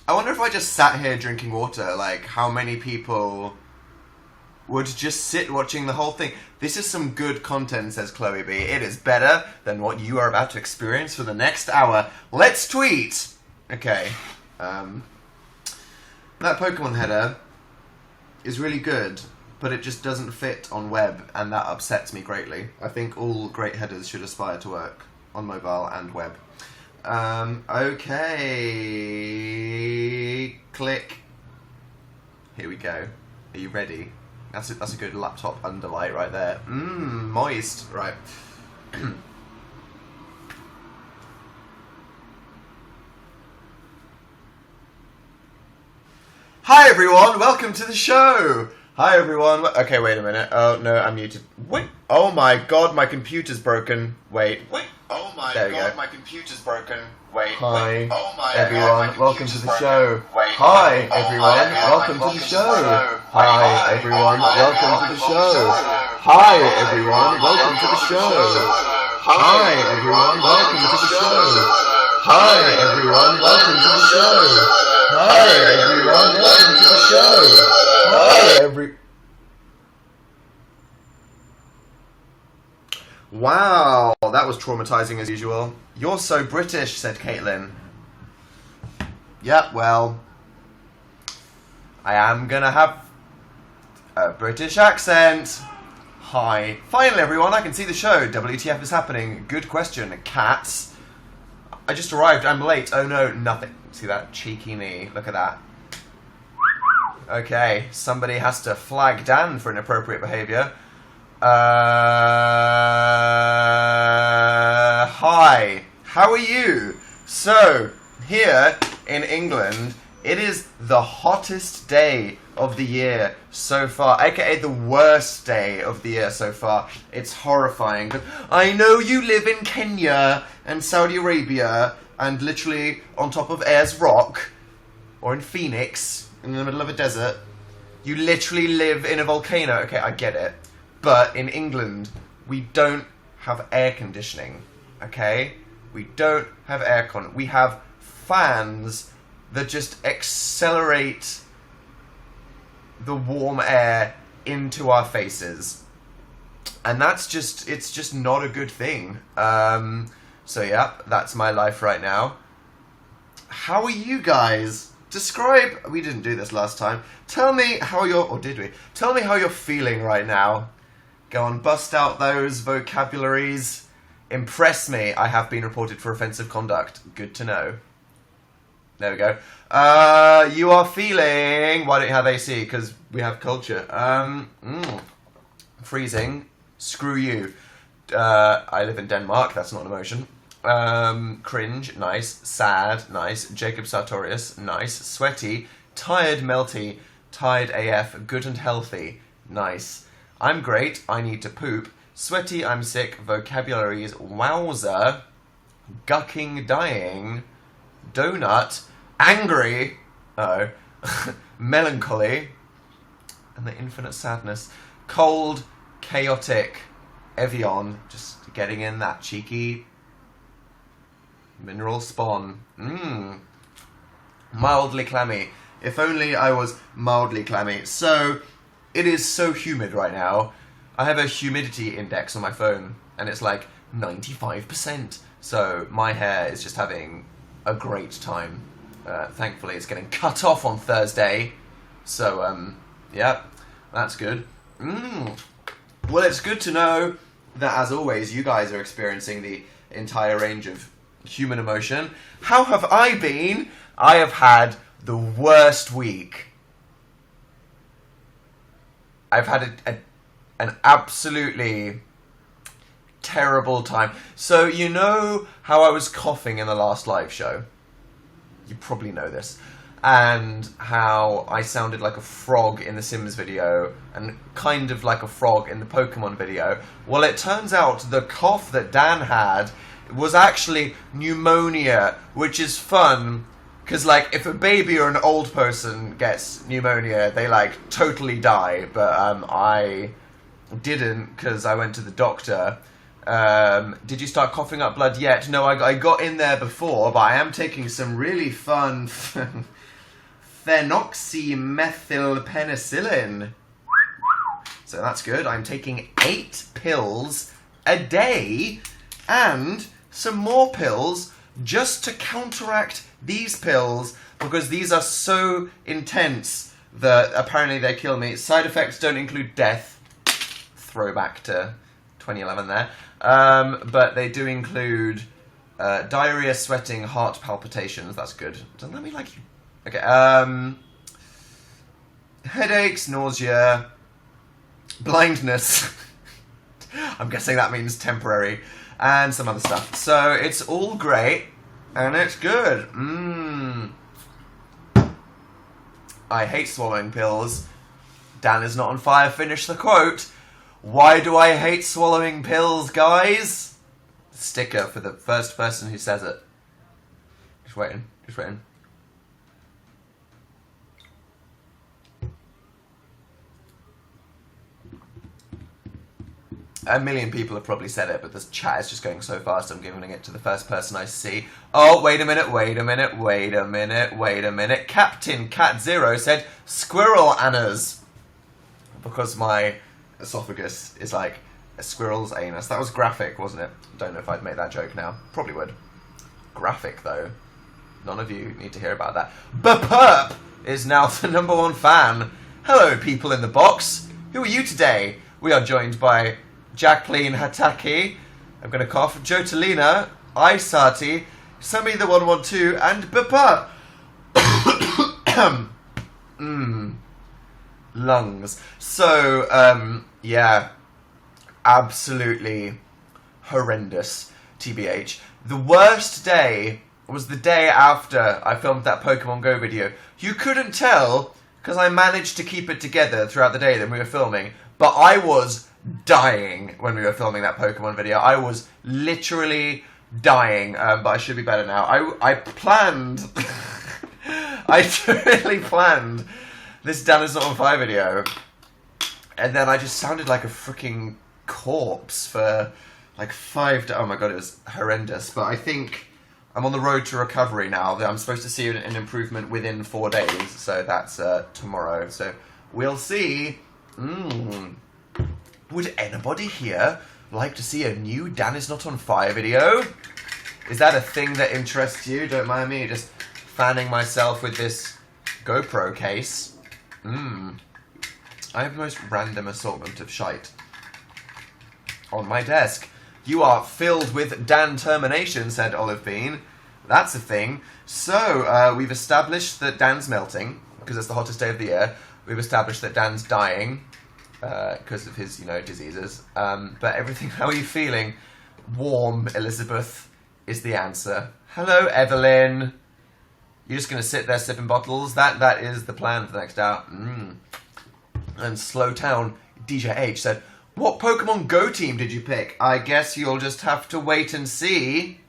I wonder if I just sat here drinking water, like, how many people would just sit watching the whole thing. This is some good content, says Chloe B. It is better than what you are about to experience for the next hour. Let's tweet! Okay. That Pokemon header is really good, but it just doesn't fit on web, and that upsets me greatly. I think all great headers should aspire to work on mobile and web. Okay. Click. Here we go. Are you ready? That's a good laptop underlight right there. Moist. Right. Hi everyone, welcome to the show. Hi everyone. Okay, wait a minute. Oh no, I'm muted. Wait. Oh my god, my computer's broken. Wait. Oh my god, my computer's broken. Wait. Hi everyone, welcome to the show. Hi everyone, welcome to the show. Hi everyone, welcome to the show. Hi everyone, welcome to the show. Hi everyone, welcome to the show. Hi everyone, welcome to the show. Hi everyone, welcome to the show. Hi Wow, that was traumatizing as usual. You're so British, said Caitlin. Yeah, well, I am gonna have a British accent. Hi. Finally, everyone, I can see the show. WTF is happening. Good question. Cats. I just arrived. I'm late. Oh no, nothing. See that cheeky knee? Look at that. Okay, somebody has to flag Dan for inappropriate behaviour. Hi. How are you? So, here in England, it is the hottest day of the year so far, aka the worst day of the year so far. It's horrifying. I know you live in Kenya and Saudi Arabia and literally on top of Ayers Rock, or in Phoenix, in the middle of a desert. You literally live in a volcano. Okay, I get it. But in England, we don't have air conditioning, okay? We don't have aircon. We have fans that just accelerate the warm air into our faces. And that's just, it's just not a good thing. So yeah, that's my life right now. How are you guys? Describe, we didn't do this last time. Tell me how you're, or did we? Tell me how you're feeling right now. Go on, bust out those vocabularies. Impress me. I have been reported for offensive conduct. Good to know. There we go. You are feeling... Why don't you have AC? Because we have culture. Freezing. Screw you. I live in Denmark. That's not an emotion. Cringe. Nice. Sad. Nice. Jacob Sartorius. Nice. Sweaty. Tired. Melty. Tired AF. Good and healthy. Nice. I'm great, I need to poop. Sweaty, I'm sick. Vocabularies, wowzer. Gucking, dying. Donut. Angry. Uh-oh. Melancholy. And the infinite sadness. Cold, chaotic. Evian. Just getting in that cheeky mineral spawn. Mildly clammy. If only I was mildly clammy. So... It is so humid right now. I have a humidity index on my phone, and it's like 95%. So my hair is just having a great time. Thankfully, it's getting cut off on Thursday. So, yeah, that's good. Well, it's good to know that, as always, you guys are experiencing the entire range of human emotion. How have I been? I have had the worst week. I've had an absolutely terrible time. So, you know how I was coughing in the last live show? You probably know this. And how I sounded like a frog in the Sims video, and kind of like a frog in the Pokemon video. Well, it turns out the cough that Dan had was actually pneumonia, which is fun. Because, like, if a baby or an old person gets pneumonia, they, like, totally die. But I didn't, because I went to the doctor. Did you start coughing up blood yet? No, I got in there before, but I am taking some really fun phenoxymethylpenicillin. So that's good. I'm taking 8 pills a day and some more pills just to counteract these pills because these are so intense that apparently they kill me. Side effects don't include death. Throwback to 2011 there. But they do include diarrhea, sweating, heart palpitations. That's good. Doesn't that mean like you... Okay. Headaches, nausea, blindness. I'm guessing that means temporary. And some other stuff. So it's all great. And it's good. I hate swallowing pills. Dan is not on fire. Finish the quote. Why do I hate swallowing pills, guys? Sticker for the first person who says it. Just waiting. Just waiting. A million people have probably said it, but this chat is just going so fast, I'm giving it to the first person I see. Oh, wait a minute, wait a minute, wait a minute, wait a minute. Captain Cat Zero said, squirrel anus. Because my esophagus is like a squirrel's anus. That was graphic, wasn't it? Don't know if I'd make that joke now. Probably would. Graphic, though. None of you need to hear about that. Burp is now the #1 fan. Hello, people in the box. Who are you today? We are joined by Jacqueline Hataki, I'm going to cough, Jotalina, Isati, Sammy the 112, and Bapa. Lungs. So, yeah, absolutely horrendous, TBH. The worst day was the day after I filmed that Pokemon Go video. You couldn't tell, because I managed to keep it together throughout the day that we were filming, but I was dying when we were filming that Pokemon video. I was literally dying, but I should be better now. I planned, I really planned this Dan is Not on Fire video, and then I just sounded like a freaking corpse for like 5 days. Oh my god, it was horrendous, but I think I'm on the road to recovery now. I'm supposed to see an improvement within 4 days, so that's tomorrow, so we'll see. Would anybody here like to see a new Dan is Not on Fire video? Is that a thing that interests you? Don't mind me just fanning myself with this GoPro case. I have the most random assortment of shite on my desk. You are filled with Dan termination, said Olive Bean. That's a thing. So, we've established that Dan's melting, because it's the hottest day of the year. We've established that Dan's dying, because of his, diseases. But everything, how are you feeling? Warm, Elizabeth, is the answer. Hello, Evelyn. You're just going to sit there sipping bottles? That is the plan for the next hour. And Slow Town, DJ H, said, what Pokemon Go team did you pick? I guess you'll just have to wait and see.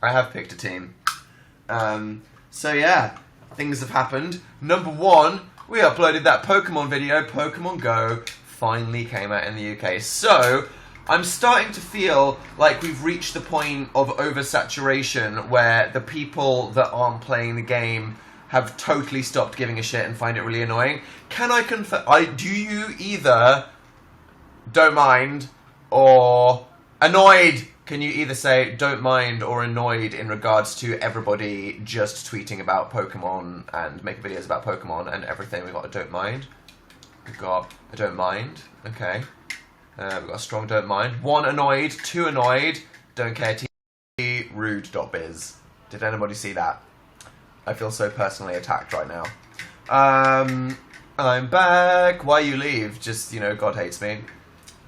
I have picked a team. So yeah, things have happened. #1, we uploaded that Pokemon video. Pokemon Go finally came out in the UK. So, I'm starting to feel like we've reached the point of oversaturation where the people that aren't playing the game have totally stopped giving a shit and find it really annoying. Can I confirm? Do you either don't mind or annoyed? Can you either say don't mind or annoyed in regards to everybody just tweeting about Pokemon and making videos about Pokemon and everything? We've got a don't mind. We've got a don't mind. Okay. We've got a strong don't mind. 1 annoyed, 2 annoyed, don't care, rude.biz. Did anybody see that? I feel so personally attacked right now. I'm back. Why you leave? Just, God hates me.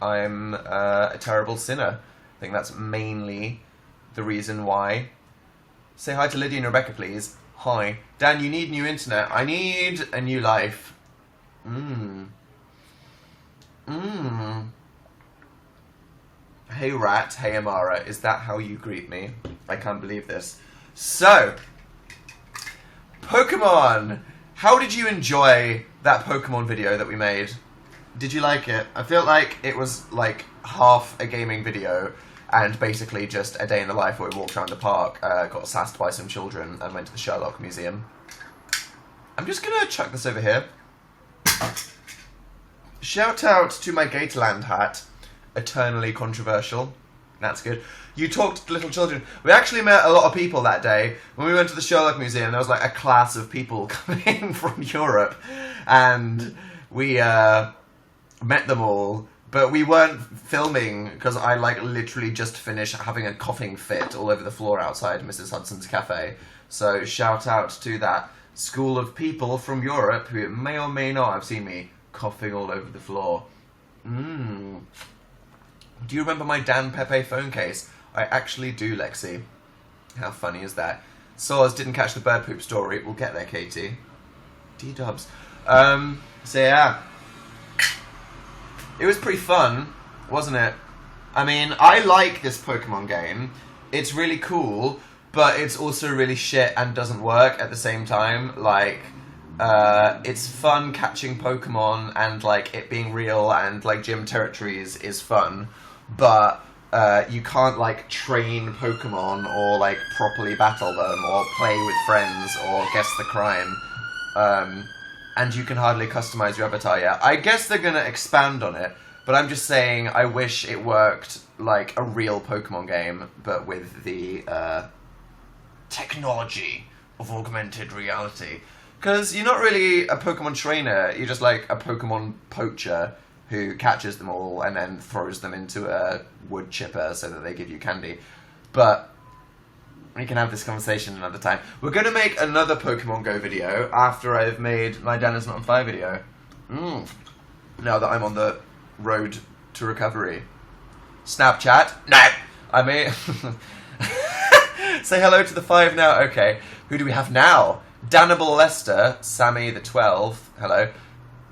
I'm a terrible sinner. I think that's mainly the reason why. Say hi to Lydia and Rebecca, please. Hi. Dan, you need new internet. I need a new life. Hey Rat, hey Amara, is that how you greet me? I can't believe this. So, Pokemon! How did you enjoy that Pokemon video that we made? Did you like it? I feel like it was like half a gaming video and basically just a day in the life where we walked around the park, got sassed by some children and went to the Sherlock Museum. I'm just gonna chuck this over here. Shout out to my Gatorland hat. Eternally controversial. That's good. You talked to little children. We actually met a lot of people that day. When we went to the Sherlock Museum, there was like a class of people coming from Europe. And we met them all. But we weren't filming because I like literally just finished having a coughing fit all over the floor outside Mrs. Hudson's cafe. So shout out to that school of people from Europe who may or may not have seen me coughing all over the floor. Do you remember my Dan Pepe phone case? I actually do, Lexi. How funny is that? Soz didn't catch the bird poop story. We'll get there, Katie. D-dubs. So yeah. It was pretty fun, wasn't it? I mean, I like this Pokemon game. It's really cool, but it's also really shit and doesn't work at the same time. Like, it's fun catching Pokemon and, like, it being real and, like, gym territories is fun. But you can't, like, train Pokemon or, like, properly battle them or play with friends or guess the crime. And you can hardly customize your avatar yet. I guess they're gonna expand on it, but I'm just saying I wish it worked like a real Pokemon game, but with the technology of augmented reality. Because you're not really a Pokemon trainer, you're just like a Pokemon poacher who catches them all and then throws them into a wood chipper so that they give you candy. But we can have this conversation another time. We're going to make another Pokemon Go video after I've made my Dan Is Not On Fire video. Now that I'm on the road to recovery. Snapchat? No! I may... Say hello to the 5 now. Okay. Who do we have now? Danable Lester, Sammy the 12, hello.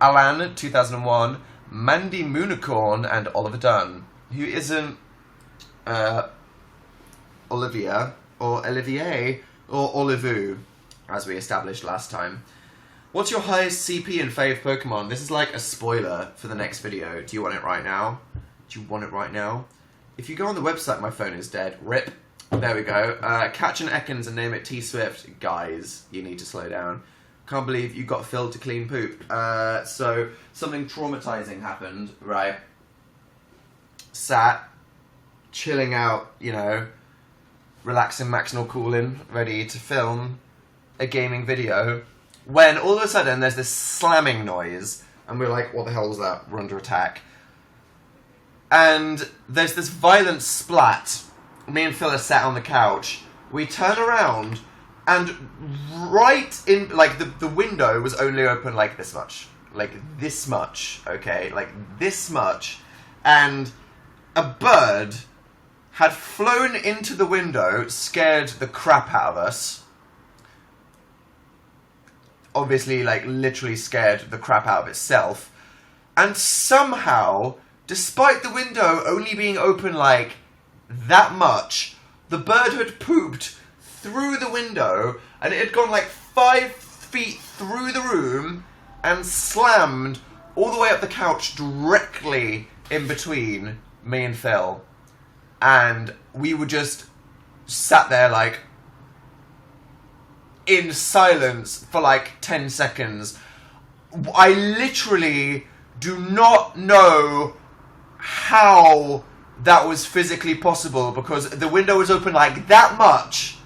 Alan, 2001, Mandy Moonicorn, and Oliver Dunn. Who isn't Olivia... or Olivier, or Olivu, as we established last time. What's your highest CP and fave Pokemon? This is like a spoiler for the next video. Do you want it right now? Do you want it right now? If you go on the website, my phone is dead. RIP. There we go. Catch an Ekans and name it T-Swift. Guys, you need to slow down. Can't believe you got filled to clean poop. So, something traumatizing happened, right? Sat, chilling out, you know, relaxing, maxing or cooling, ready to film a gaming video, when all of a sudden there's this slamming noise, and we're like, what the hell was that? We're under attack. And there's this violent splat. Me and Phil are sat on the couch. We turn around, and right in, like, the window was only open like this much. Like, this much, okay? Like, this much. And a bird had flown into the window, scared the crap out of us. Obviously, like, literally scared the crap out of itself. And somehow, despite the window only being open, like, that much, the bird had pooped through the window, and it had gone, like, 5 feet through the room, and slammed all the way up the couch directly in between me and Phil. And we were just sat there, like, in silence for, like, 10 seconds. I literally do not know how that was physically possible, because the window was open, like, that much.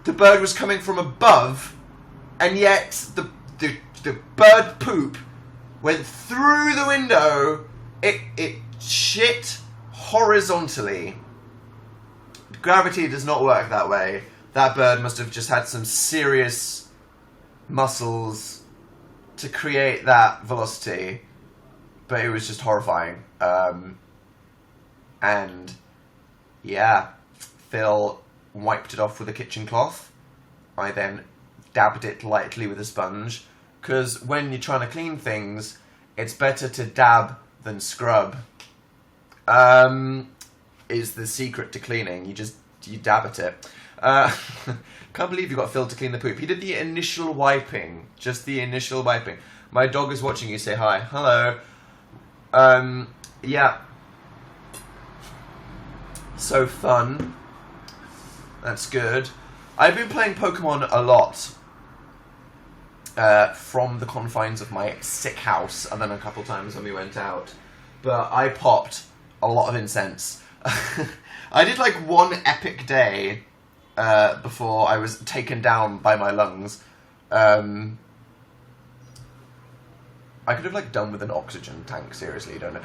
The bird was coming from above, and yet the bird poop went through the window. It shit horizontally. Gravity does not work that way. That bird must have just had some serious muscles to create that velocity, but it was just horrifying. And yeah, Phil wiped it off with a kitchen cloth. I then dabbed it lightly with a sponge, because when you're trying to clean things, it's better to dab than scrub. Is the secret to cleaning. You dab at it. Can't believe you got Phil to clean the poop. He did the initial wiping. Just the initial wiping. My dog is watching you. Say hi. Hello. Yeah. So fun. That's good. I've been playing Pokemon a lot. from the confines of my sick house, and then a couple times when we went out. But I popped a lot of incense. I did like one epic day before I was taken down by my lungs. I could have like done with an oxygen tank, seriously, you don't know.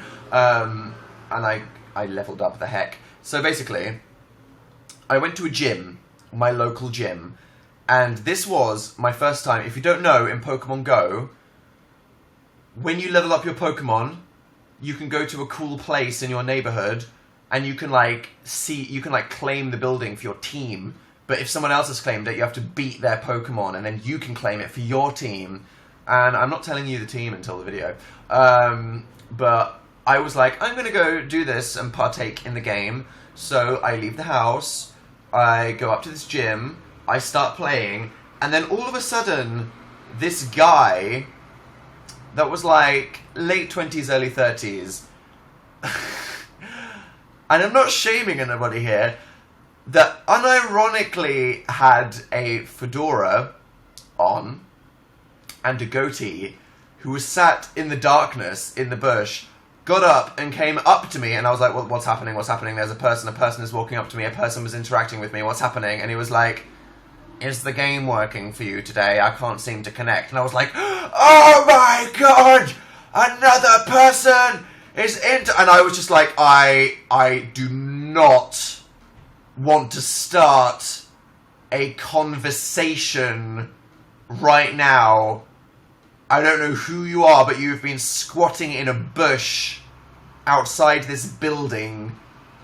And I leveled up the heck. So basically, I went to a gym, my local gym, and this was my first time. If you don't know, in Pokemon Go, when you level up your Pokemon, you can go to a cool place in your neighborhood, and you can claim the building for your team. But if someone else has claimed it, you have to beat their Pokemon, and then you can claim it for your team. And I'm not telling you the team until the video. But I was like, I'm going to go do this and partake in the game. So I leave the house, I go up to this gym, I start playing, and then all of a sudden, this guy that was like late 20s, early 30s, and I'm not shaming anybody here, that unironically had a fedora on and a goatee, who was sat in the darkness in the bush, got up and came up to me, and I was like, well, what's happening, there's a person is walking up to me, a person was interacting with me, what's happening? And he was like, is the game working for you today? I can't seem to connect. And I was like, oh my god, another person is into... And I was just like, I do not want to start a conversation right now. I don't know who you are, but you've been squatting in a bush outside this building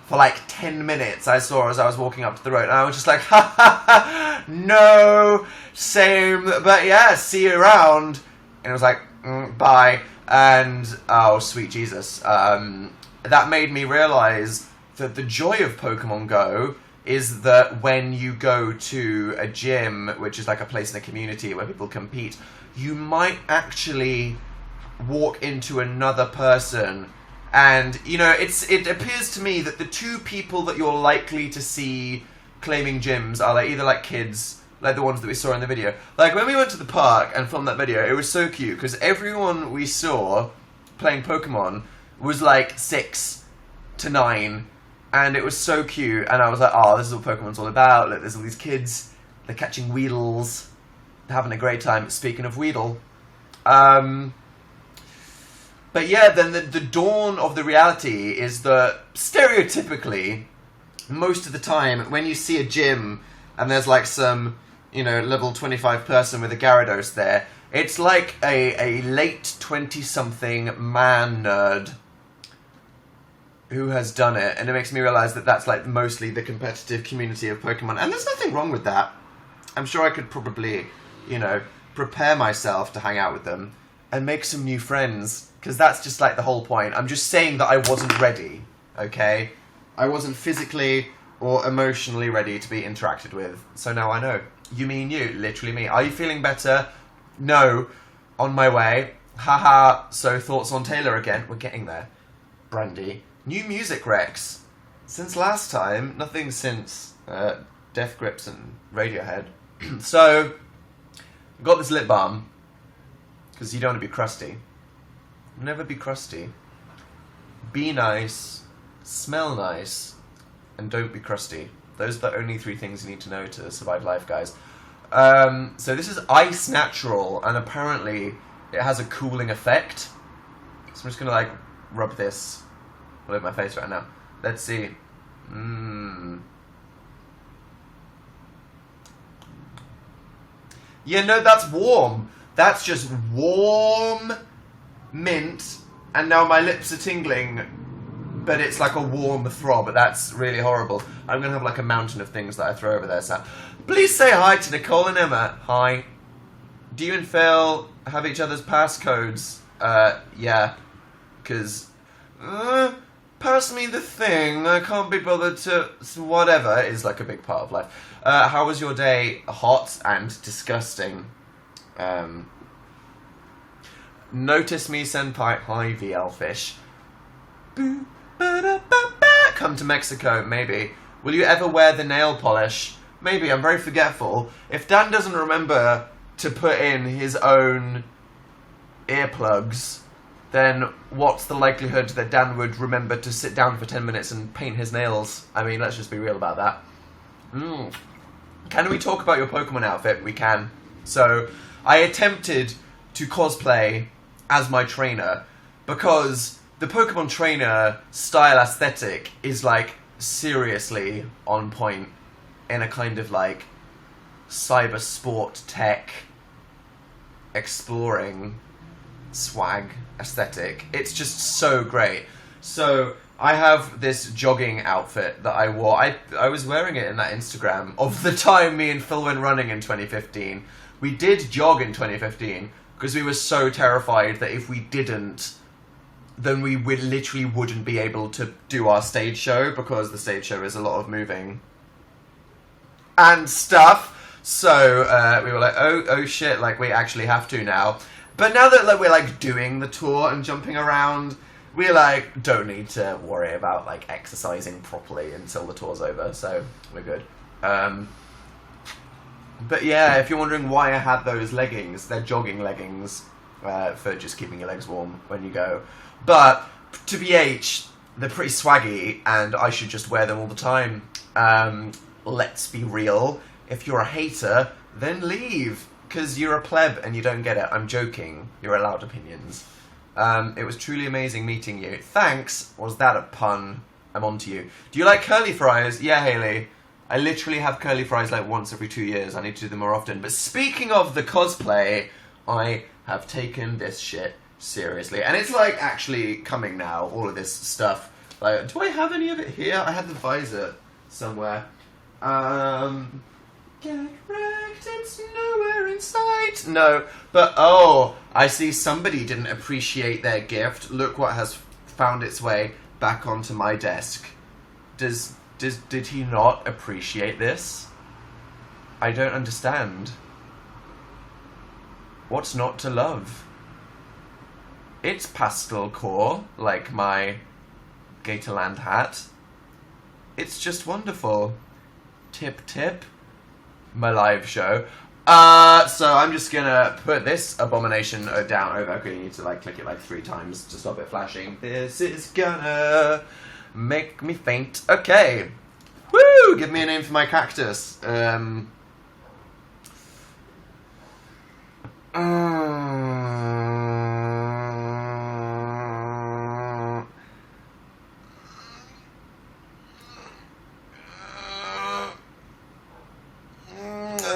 for like 10 minutes, I saw as I was walking up to the road. And I was just like, ha ha ha, no, same, but yeah, see you around. And it was like, bye. And, oh, sweet Jesus. That made me realize that the joy of Pokemon Go is that when you go to a gym, which is like a place in a community where people compete, you might actually walk into another person, and, you know, it appears to me that the two people that you're likely to see claiming gyms are like either like kids, like the ones that we saw in the video. Like when we went to the park and filmed that video, it was so cute because everyone we saw playing Pokemon was like 6 to 9, and it was so cute. And I was like, oh, this is what Pokemon's all about. Look, there's all these kids, they're catching Weedles, having a great time. Speaking of Weedle, but yeah, then the dawn of the reality is that stereotypically, most of the time, when you see a gym and there's like some, you know, level 25 person with a Gyarados there, it's like a late 20-something man nerd who has done it, and it makes me realize that that's like mostly the competitive community of Pokemon, and there's nothing wrong with that. I'm sure I could probably, you know, prepare myself to hang out with them and make some new friends, because that's just like the whole point. I'm just saying that I wasn't ready, okay? I wasn't physically or emotionally ready to be interacted with, so now I know. You mean you, literally me. Are you feeling better? No. On my way. Haha, so thoughts on Taylor again? We're getting there. Brandy. New music, Rex. Since last time, nothing since Death Grips and Radiohead. So, I've got this lip balm, because you don't want to be crusty. Never be crusty. Be nice, smell nice, and don't be crusty. Those are the only 3 things you need to know to survive life, guys. So this is Ice Natural, and apparently it has a cooling effect. So I'm just going to like rub this all over my face right now. Let's see. Yeah, no, that's warm. That's just warm mint, and now my lips are tingling, but it's like a warm throb. That's really horrible. I'm going to have like a mountain of things that I throw over there. So please say hi to Nicole and Emma. Hi. Do you and Phil have each other's passcodes? Yeah. Because, pass me the thing. I can't be bothered to... Whatever is like a big part of life. How was your day? Hot and disgusting. Notice me, senpai. Hi, VL Fish. Boo, ba-da-ba-ba. Come to Mexico, maybe. Will you ever wear the nail polish? Maybe, I'm very forgetful. If Dan doesn't remember to put in his own earplugs, then what's the likelihood that Dan would remember to sit down for 10 minutes and paint his nails? I mean, let's just be real about that. Can we talk about your Pokemon outfit? We can. So, I attempted to cosplay as my trainer, because the Pokemon trainer style aesthetic is, like, seriously on point in a kind of, like, cyber sport tech exploring swag aesthetic. It's just so great. So I have this jogging outfit that I wore. I was wearing it in that Instagram of the time me and Phil went running in 2015. We did jog in 2015 because we were so terrified that if we didn't, then we literally wouldn't be able to do our stage show, because the stage show is a lot of moving and stuff. So we were like, oh shit, like we actually have to now. But now that like we're like doing the tour and jumping around, we like don't need to worry about like exercising properly until the tour's over. So we're good. But yeah, if you're wondering why I had those leggings, they're jogging leggings for just keeping your legs warm when you go. But to BH, they're pretty swaggy, and I should just wear them all the time. Let's be real. If you're a hater, then leave, because you're a pleb and you don't get it. I'm joking. You're allowed opinions. It was truly amazing meeting you. Thanks. Was that a pun? I'm on to you. Do you like curly fries? Yeah, Haley. I literally have curly fries like once every 2 years. I need to do them more often. But speaking of the cosplay, I have taken this shit seriously. And it's like actually coming now, all of this stuff. Like, do I have any of it here? I had the visor somewhere. Get wrecked, it's nowhere in sight. No, but oh, I see somebody didn't appreciate their gift. Look what has found its way back onto my desk. Did he not appreciate this? I don't understand. What's not to love? It's pastel core, like my Gatorland hat. It's just wonderful. Tip tip. My live show. So I'm just gonna put this abomination down over. Okay, you need to like click it like 3 times to stop it flashing. This is gonna make me faint. Okay. Woo! Give me a name for my cactus.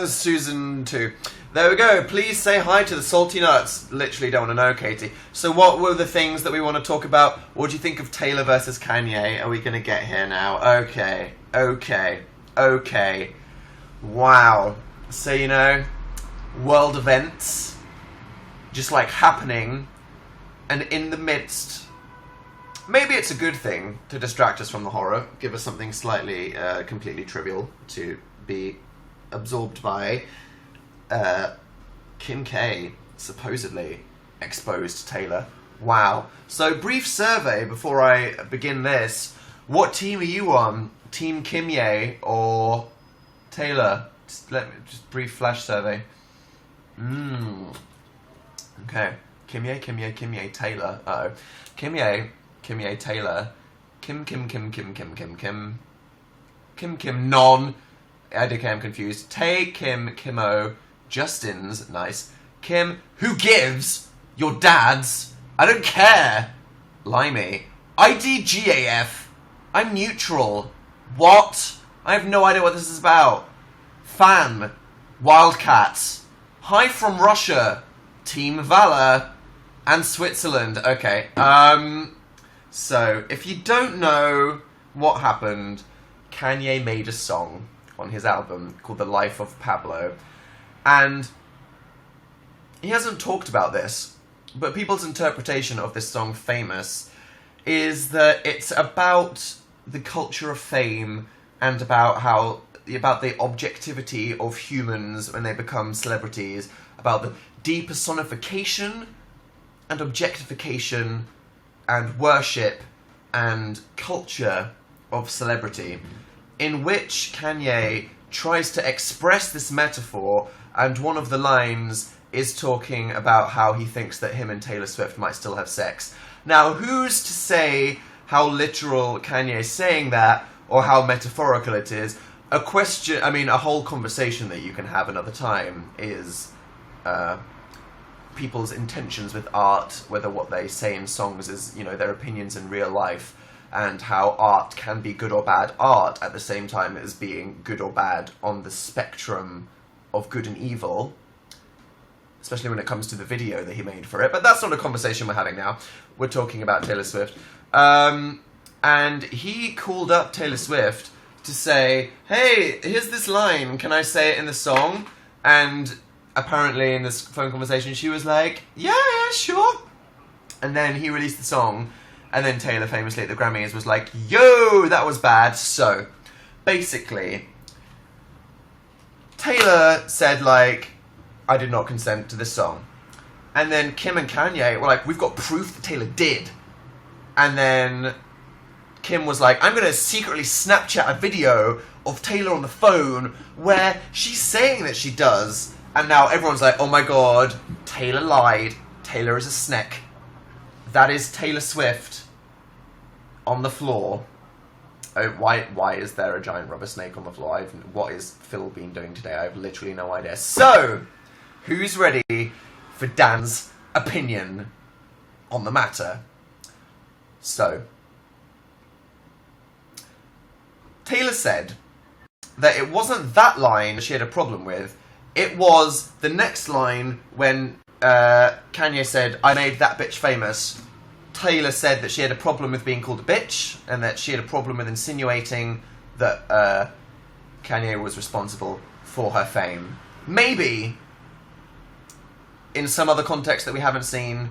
Susan 2. There we go. Please say hi to the salty nuts. Literally don't want to know, Katie. So what were the things that we want to talk about? What do you think of Taylor versus Kanye? Are we going to get here now? Okay. Wow. So, you know, world events just like happening, and in the midst, maybe it's a good thing to distract us from the horror, give us something slightly completely trivial to be absorbed by. Kim K supposedly exposed Taylor. Wow. So, brief survey before I begin this. What team are you on? Team Kimye or Taylor? Just brief flash survey. Okay. Kimye, Taylor. Uh-oh. Kimye, Taylor. Kim, non. Okay, I'm confused. Tay, Kimmo, Justin's, nice. Kim, who gives? Your dad's? I don't care. Limey. IDGAF. I'm neutral. What? I have no idea what this is about. Fan. Wildcats. Hi from Russia. Team Valor. And Switzerland. Okay. So, if you don't know what happened, Kanye made a song on his album called The Life of Pablo. And he hasn't talked about this, but people's interpretation of this song, Famous, is that it's about the culture of fame and about the objectivity of humans when they become celebrities, about the depersonification and objectification and worship and culture of celebrity, in which Kanye tries to express this metaphor, and one of the lines is talking about how he thinks that him and Taylor Swift might still have sex. Now, who's to say how literal Kanye is saying that, or how metaphorical it is? A whole conversation that you can have another time is people's intentions with art, whether what they say in songs is, you know, their opinions in real life, and how art can be good or bad art at the same time as being good or bad on the spectrum of good and evil, especially when it comes to the video that he made for it. But that's not a conversation we're having now. We're talking about Taylor Swift. And he called up Taylor Swift to say, hey, here's this line, can I say it in the song? And apparently in this phone conversation she was like, yeah, sure. And then he released the song, and then Taylor famously at the Grammys was like, yo, that was bad. So, basically, Taylor said, like, I did not consent to this song. And then Kim and Kanye were like, we've got proof that Taylor did. And then Kim was like, I'm going to secretly Snapchat a video of Taylor on the phone where she's saying that she does. And now everyone's like, oh my god, Taylor lied. Taylor is a snake. That is Taylor Swift on the floor. Oh, why is there a giant rubber snake on the floor? What is Phil been doing today? I have literally no idea. So, who's ready for Dan's opinion on the matter? So, Taylor said that it wasn't that line she had a problem with. It was the next line when Kanye said, I made that bitch famous. Taylor said that she had a problem with being called a bitch, and that she had a problem with insinuating that Kanye was responsible for her fame. Maybe, in some other context that we haven't seen,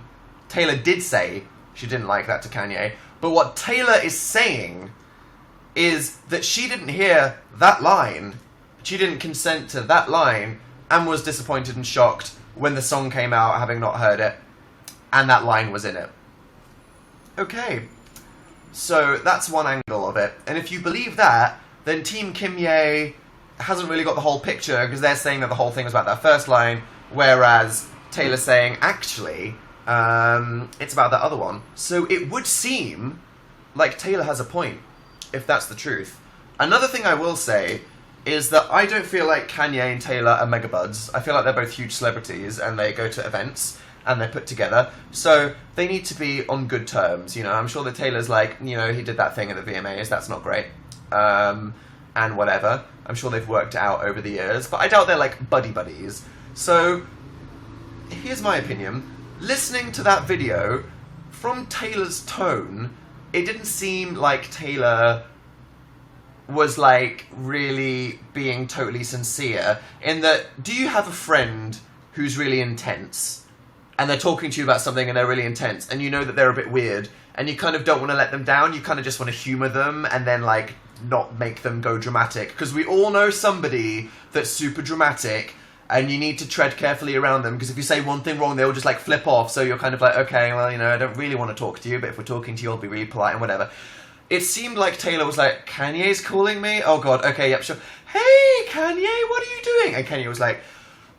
Taylor did say she didn't like that to Kanye. But what Taylor is saying is that she didn't hear that line, she didn't consent to that line, and was disappointed and shocked when the song came out, having not heard it, and that line was in it. Okay, so that's one angle of it. And if you believe that, then Team Kim Ye hasn't really got the whole picture, because they're saying that the whole thing was about that first line, whereas Taylor's saying, actually, it's about that other one. So it would seem like Taylor has a point, if that's the truth. Another thing I will say is that I don't feel like Kanye and Taylor are mega buds. I feel like they're both huge celebrities, and they go to events, and they're put together, so they need to be on good terms. You know, I'm sure that Taylor's like, you know, he did that thing at the VMAs, that's not great, and whatever. I'm sure they've worked out over the years, but I doubt they're like buddies. So, here's my opinion. Listening to that video, from Taylor's tone, it didn't seem like Taylor was like really being totally sincere in that, do you have a friend who's really intense and they're talking to you about something and they're really intense and you know that they're a bit weird and you kind of don't want to let them down, you kind of just want to humour them and then like not make them go dramatic? Because we all know somebody that's super dramatic and you need to tread carefully around them, because if you say one thing wrong they'll just like flip off, so you're kind of like, okay, well, you know, I don't really want to talk to you, but if we're talking to you I'll be really polite and whatever. It seemed like Taylor was like, Kanye's calling me? Oh god, okay, yep, sure. Hey, Kanye, what are you doing? And Kanye was like,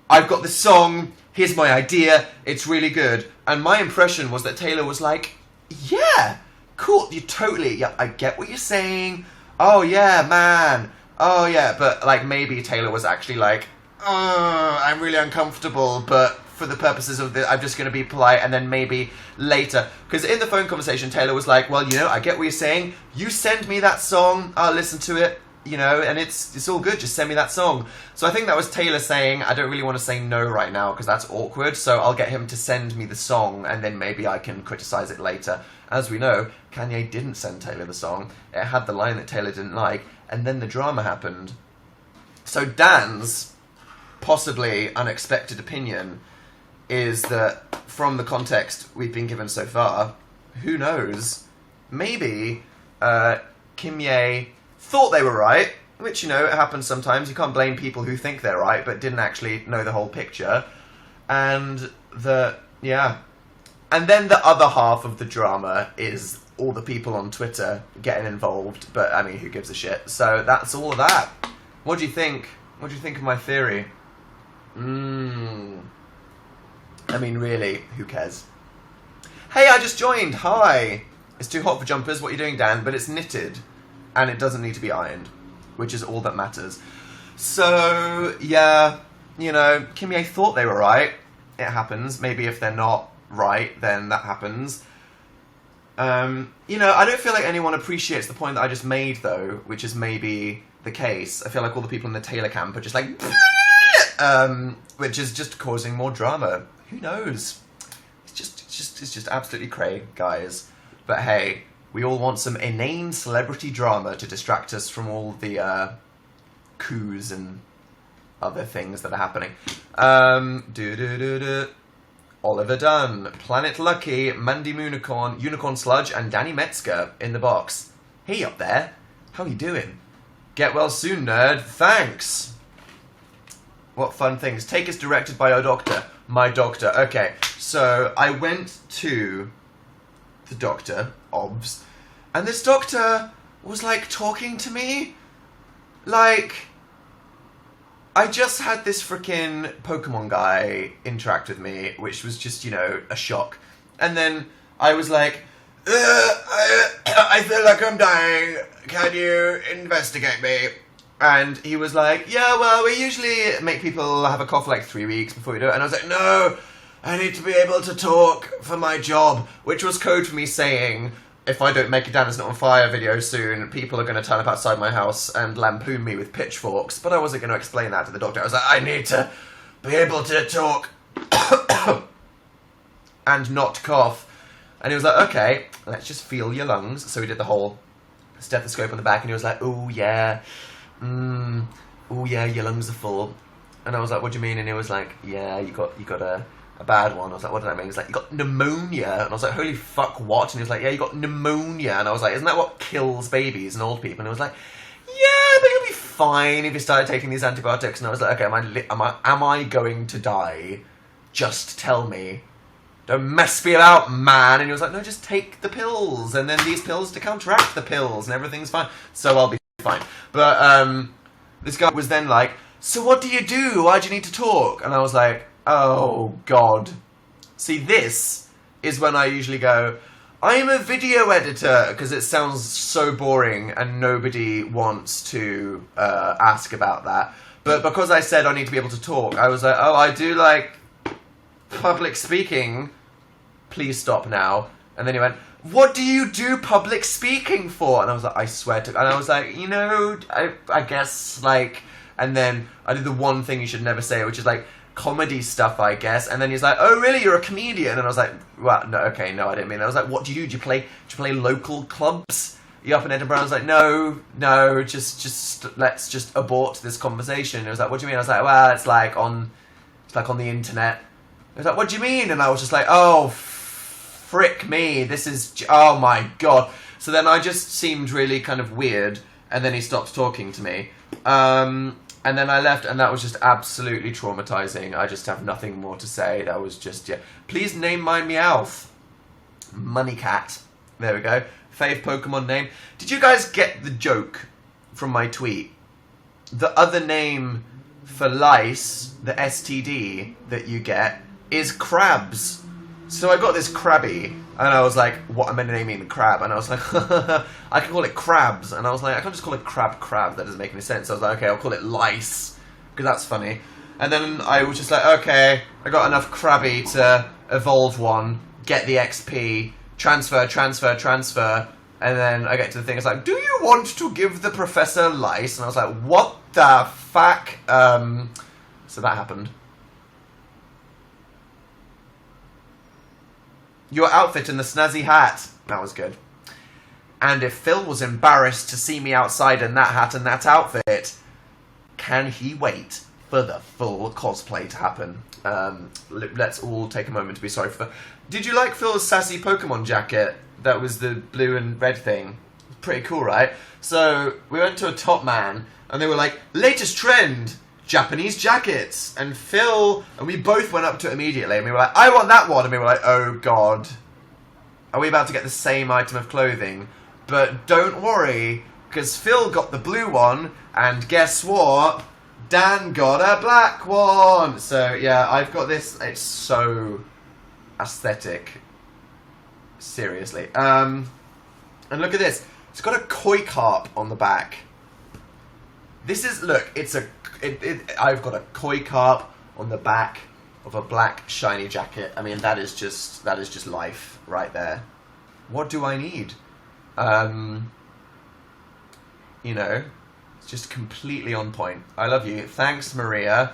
I've got this song, here's my idea, it's really good. And my impression was that Taylor was like, yeah, cool, you totally, yeah, I get what you're saying. Oh yeah, man. Oh yeah, but like maybe Taylor was actually like, oh, I'm really uncomfortable, but for the purposes of this, I'm just going to be polite, and then maybe later. Because in the phone conversation, Taylor was like, well, you know, I get what you're saying. You send me that song, I'll listen to it, you know, and it's all good, just send me that song. So I think that was Taylor saying, I don't really want to say no right now, because that's awkward, so I'll get him to send me the song, and then maybe I can criticize it later. As we know, Kanye didn't send Taylor the song. It had the line that Taylor didn't like, and then the drama happened. So Dan's possibly unexpected opinion is that, from the context we've been given so far, who knows, maybe Kim Ye thought they were right, which, you know, it happens sometimes. You can't blame people who think they're right but didn't actually know the whole picture. And yeah. And then the other half of the drama is all the people on Twitter getting involved, but I mean, who gives a shit? So that's all of that. What do you think? What do you think of my theory? I mean, really, who cares? Hey, I just joined. Hi. It's too hot for jumpers. What are you doing, Dan? But it's knitted, and it doesn't need to be ironed, which is all that matters. So, yeah, you know, Kimye thought they were right. It happens. Maybe if they're not right, then that happens. You know, I don't feel like anyone appreciates the point that I just made, though, which is maybe the case. I feel like all the people in the Taylor camp are just like, which is just causing more drama. Who knows? It's just absolutely cray, guys. But hey, we all want some inane celebrity drama to distract us from all the coups and other things that are happening. Oliver Dunn, Planet Lucky, Mandy Moonicorn, Unicorn Sludge, and Danny Metzger in the box. Hey up there, how you doing? Get well soon, nerd. Thanks. What fun things. Take us directed by your doctor. My doctor. Okay, so I went to the doctor, obs, and this doctor was like talking to me like I just had this freaking Pokemon guy interact with me, which was just, you know, a shock. And then I was like, I feel like I'm dying. Can you investigate me? And he was like, yeah, well, we usually make people have a cough for like 3 weeks before we do it. And I was like, no, I need to be able to talk for my job, which was code for me saying, if I don't make a Dan Is Not On Fire video soon, people are going to turn up outside my house and lampoon me with pitchforks. But I wasn't going to explain that to the doctor. I was like, I need to be able to talk and not cough. And he was like, okay, let's just feel your lungs. So he did the whole stethoscope on the back, and he was like, oh yeah, your lungs are full. And I was like, what do you mean? And he was like, yeah, you got a bad one. I was like, what did that mean? He's like, you got pneumonia. And I was like, holy fuck, what? And he was like, yeah, you got pneumonia. And I was like, isn't that what kills babies and old people? And he was like, yeah, but you'll be fine if you started taking these antibiotics. And I was like, okay, am I going to die? Just tell me. Don't mess me about, man. And he was like, no, just take the pills. And then these pills to counteract the pills. And everything's fine. So I'll be fine. But this guy was then like, so what do you do? Why do you need to talk? And I was like, oh, God. See, this is when I usually go, I'm a video editor, because it sounds so boring and nobody wants to ask about that. But because I said I need to be able to talk, I was like, oh, I do like public speaking. Please stop now. And then he went, what do you do public speaking for? And I was like, I swear to... And I was like, you know, I guess, like... And then I did the one thing you should never say, which is like, comedy stuff, I guess. And then he's like, oh, really? You're a comedian? And I was like, well, no, okay, no, I didn't mean that. I was like, what do you do? Do you play local clubs? Are you up in Edinburgh? I was like, no, just let's just abort this conversation. And he was like, what do you mean? I was like, well, it's like on the internet. He was like, what do you mean? And I was just like, oh, frick me, this is, oh my God. So then I just seemed really kind of weird, and then he stopped talking to me. And then I left, and that was just absolutely traumatizing. I just have nothing more to say. That was just, yeah. Please name my Meowth. Moneycat. There we go. Fave Pokemon name. Did you guys get the joke from my tweet? The other name for lice, the STD that you get, is crabs. So I got this Krabby, and I was like, what am I naming the crab? And I was like, I can call it crabs. And I was like, I can't just call it crab. That doesn't make any sense. So I was like, okay, I'll call it lice, because that's funny. And then I was just like, okay, I got enough Krabby to evolve one, get the XP, transfer. And then I get to the thing, it's like, do you want to give the professor lice? And I was like, what the fuck? So that happened. Your outfit and the snazzy hat. That was good. And if Phil was embarrassed to see me outside in that hat and that outfit, can he wait for the full cosplay to happen? Let's all take a moment to be sorry for... Did you like Phil's sassy Pokemon jacket? That was the blue and red thing. Pretty cool, right? So, we went to a Top Man, and they were like, latest trend, Japanese jackets. And Phil, and we both went up to it immediately, and we were like, I want that one. And we were like, oh God. Are we about to get the same item of clothing? But don't worry, Because Phil got the blue one, and guess what? Dan got a black one! So, yeah, I've got this. It's so aesthetic. Seriously. And look at this. It's got a koi carp on the back. This is, look, I've got a koi carp on the back of a black shiny jacket. I mean, that is just life right there. What do I need? You know, it's just completely on point. I love you. Thanks, Maria.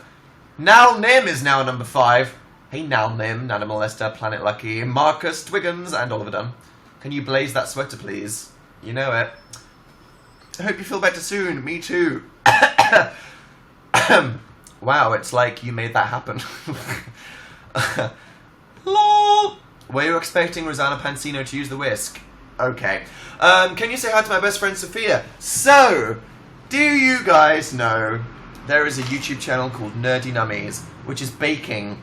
Nal Nim is now number 5. Hey, Nal Nim, Nana Molester, Planet Lucky, Marcus Twiggins, and Oliver Dunn. Can you blaze that sweater, please? You know it. I hope you feel better soon. Me too. Wow, it's like you made that happen. LOL. Were you expecting Rosanna Pansino to use the whisk? Okay. Can you say hi to my best friend Sophia? So, do you guys know there is a YouTube channel called Nerdy Nummies, which is baking,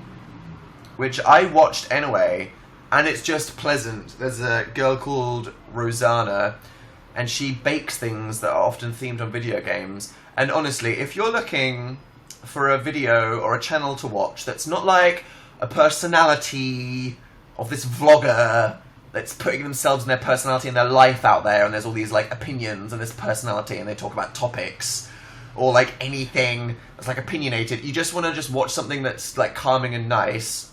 which I watched anyway, and it's just pleasant. There's a girl called Rosanna, and she bakes things that are often themed on video games. And honestly, if you're looking for a video or a channel to watch that's not like a personality of this vlogger that's putting themselves and their personality and their life out there, and there's all these like opinions and this personality, and they talk about topics, or like anything that's like opinionated. You just want to just watch something that's like calming and nice.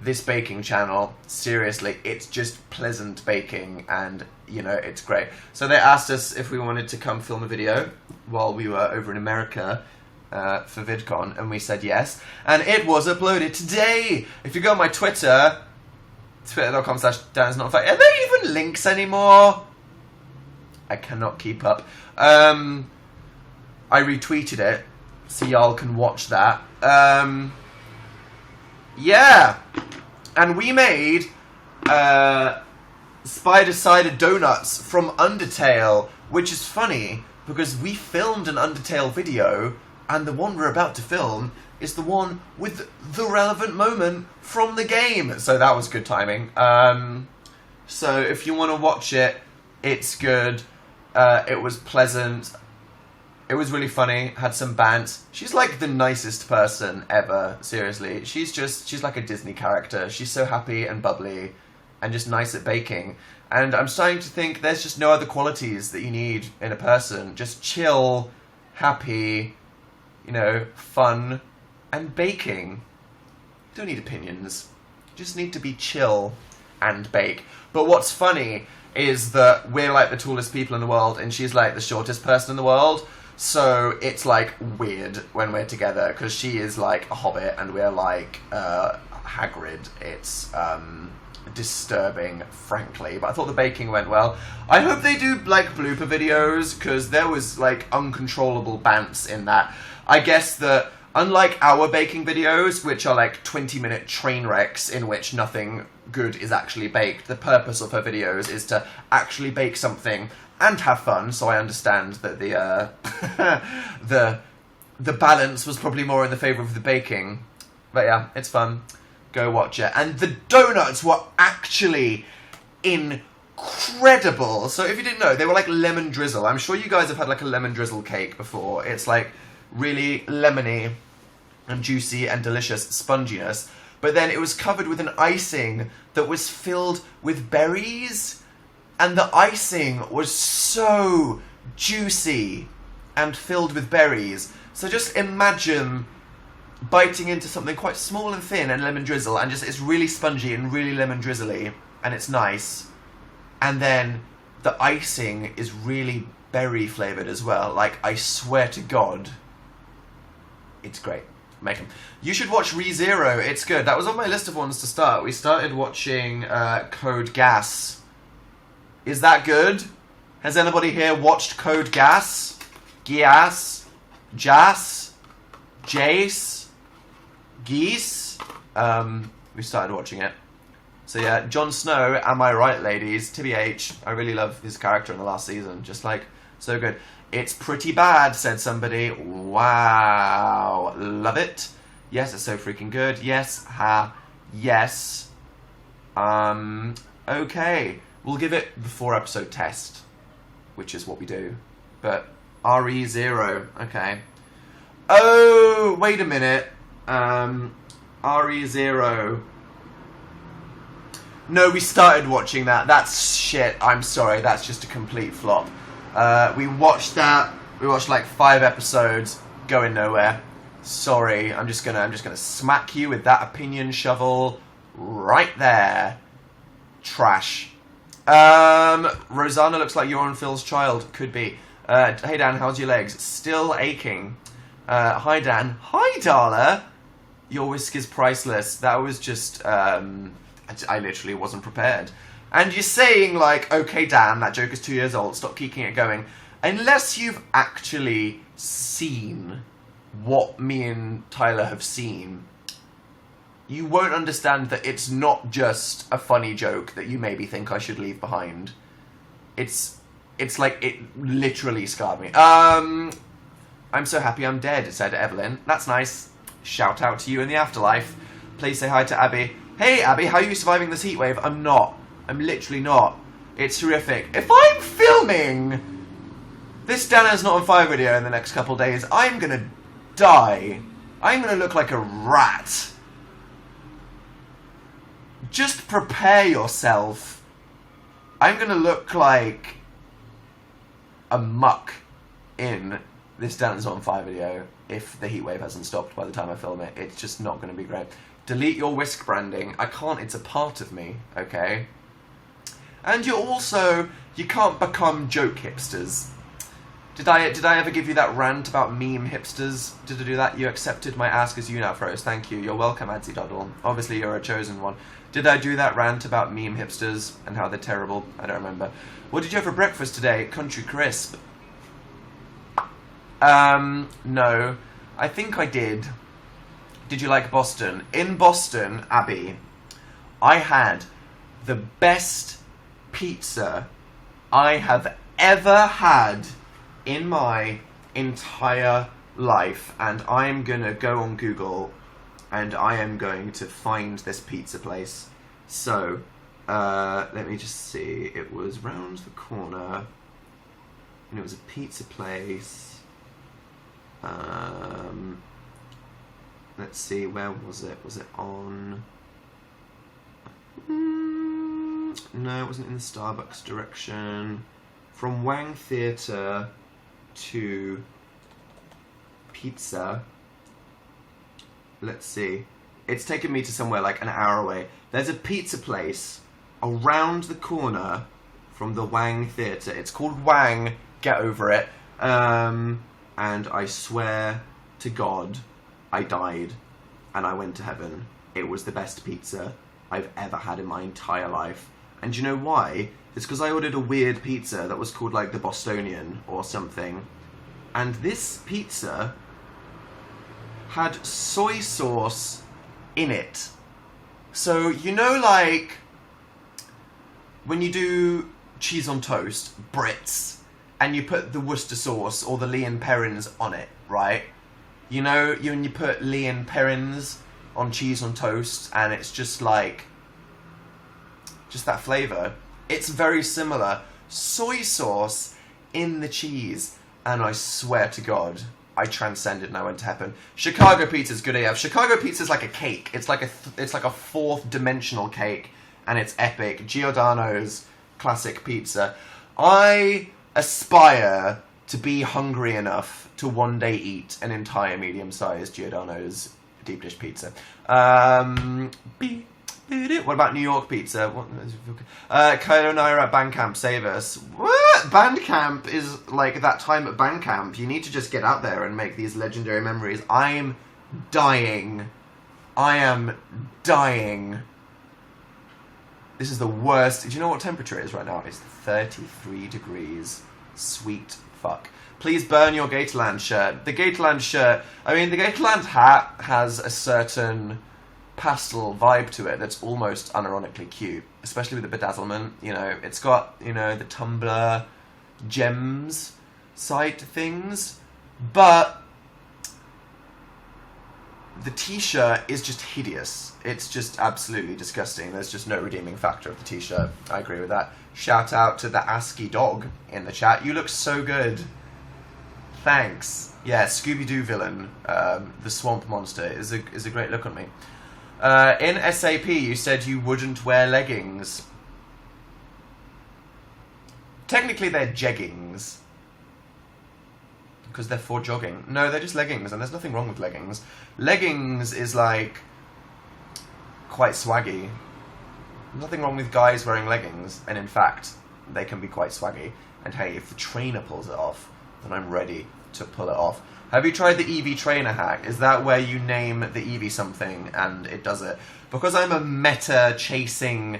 This baking channel, seriously, it's just pleasant baking, and you know, it's great. So they asked us if we wanted to come film a video while we were over in America for VidCon, and we said yes, and it was uploaded today. If you go on my Twitter, twitter.com/DansNotFact, are there even links anymore? I cannot keep up. I retweeted it, so y'all can watch that. Yeah, and we made Spider Cider Donuts from Undertale, which is funny because we filmed an Undertale video, and the one we're about to film is the one with the relevant moment from the game. So that was good timing. So if you want to watch it, it's good. It was pleasant. It was really funny. Had some bants. She's like the nicest person ever. Seriously. She's like a Disney character. She's so happy and bubbly and just nice at baking. And I'm starting to think there's just no other qualities that you need in a person. Just chill, happy, you know, fun, and baking. You don't need opinions. You just need to be chill and bake. But what's funny is that we're like the tallest people in the world, and she's like the shortest person in the world. So it's like weird when we're together, because she is like a hobbit and we're like Hagrid. It's disturbing, frankly, but I thought the baking went well. I hope they do like blooper videos, because there was like uncontrollable bants in that. I guess that unlike our baking videos, which are like 20-minute train wrecks in which nothing good is actually baked, the purpose of her videos is to actually bake something and have fun. So I understand that the balance was probably more in the favour of the baking. But yeah, it's fun. Go watch it. And the donuts were actually incredible. So if you didn't know, they were like lemon drizzle. I'm sure you guys have had like a lemon drizzle cake before. It's like really lemony and juicy and delicious sponginess. But then it was covered with an icing that was filled with berries. And the icing was so juicy and filled with berries. So just imagine biting into something quite small and thin and lemon drizzle, and just it's really spongy and really lemon drizzly, and it's nice. And then the icing is really berry flavoured as well. Like, I swear to God, it's great. Make them. You should watch ReZero. It's good. That was on my list of ones to start. We started watching Code Gas. Is that good? Has anybody here watched Code Gas? Gias? Jas? Jace? Geese? We started watching it. So yeah, Jon Snow, am I right, ladies? TBH, I really love his character in the last season. Just like, so good. It's pretty bad, said somebody. Wow. Love it. Yes, it's so freaking good. Yes. Ha. Yes. Okay. We'll give it the 4-episode test, which is what we do. but RE0, okay. Oh, wait a minute. RE0. No, we started watching that. That's shit. I'm sorry. That's just a complete flop. We watched that. We watched like 5 episodes. Going nowhere. Sorry. I'm just gonna smack you with that opinion shovel right there. Trash. Rosanna looks like you're on Phil's child. Could be. Hey Dan, how's your legs? Still aching. Hi Dan. Hi Darla. Your whisk is priceless. That was just, I literally wasn't prepared. And you're saying, like, okay, Dan, that joke is 2 years old, stop keeping it going. Unless you've actually seen what me and Tyler have seen, you won't understand that it's not just a funny joke that you maybe think I should leave behind. It's like, it literally scarred me. I'm so happy I'm dead, said Evelyn. That's nice. Shout out to you in the afterlife. Please say hi to Abby. Hey Abby, how are you surviving this heat wave? I'm not. I'm literally not. It's horrific. If I'm filming this Dana's Not on Fire video in the next couple days, I'm gonna die. I'm gonna look like a rat. Just prepare yourself. I'm gonna look like a muck in this Dana's Not on Fire video if the heatwave hasn't stopped by the time I film it. It's just not going to be great. Delete your whisk branding. I can't, it's a part of me, okay? And you can't become joke hipsters. Did I ever give you that rant about meme hipsters? Did I do that? You accepted my ask as YouNow froze. Thank you. You're welcome, Adsy Doddle. Obviously you're a chosen one. Did I do that rant about meme hipsters and how they're terrible? I don't remember. What did you have for breakfast today? Country crisp. No. I think I did. Did you like Boston? In Boston, Abby, I had the best pizza I have ever had in my entire life. And I am gonna go on Google and I am going to find this pizza place. So, let me just see. It was round the corner and it was a pizza place. Let's see, where was it? Was it on... no, it wasn't in the Starbucks direction. From Wang Theatre to Pizza. Let's see. It's taken me to somewhere like an hour away. There's a pizza place around the corner from the Wang Theatre. It's called Wang. Get over it. And I swear to God, I died and I went to heaven. It was the best pizza I've ever had in my entire life. And do you know why? It's because I ordered a weird pizza that was called like the Bostonian or something. And this pizza had soy sauce in it. So, you know, like when you do cheese on toast, Brits, and you put the Worcester sauce or the Lea and Perrins on it, right? You know, when you put Lea and Perrins on cheese on toast, and it's just like, just that flavour. It's very similar. Soy sauce in the cheese, and I swear to God, I transcended and I went to heaven. Chicago pizza's good AF. Chicago pizza's like a cake. It's like a fourth dimensional cake, and it's epic. Giordano's classic pizza. I aspire to be hungry enough to one day eat an entire medium-sized Giordano's deep dish pizza. What about New York pizza? Kylo Naira at Bandcamp, save us. What? Bandcamp is like that time at Bandcamp. You need to just get out there and make these legendary memories. I'm dying. I am dying. This is the worst. Do you know what temperature it is right now? It's 33 degrees. Sweet fuck. Please burn your Gatorland shirt. The Gatorland shirt, I mean, the Gatorland hat has a certain pastel vibe to it that's almost unironically cute, especially with the bedazzlement. You know, it's got, you know, the Tumblr gems side to things, but the t-shirt is just hideous. It's just absolutely disgusting. There's just no redeeming factor of the t-shirt. I agree with that. Shout out to the ASCII dog in the chat. You look so good. Thanks. Yeah, Scooby-Doo villain, the swamp monster, is a great look on me. In SAP, you said you wouldn't wear leggings. Technically, they're jeggings. Because they're for jogging. No, they're just leggings, and there's nothing wrong with leggings. Leggings is, like, quite swaggy. Nothing wrong with guys wearing leggings, and in fact, they can be quite swaggy. And hey, if the trainer pulls it off, then I'm ready to pull it off. Have you tried the Eevee trainer hack? Is that where you name the Eevee something and it does it? Because I'm a meta-chasing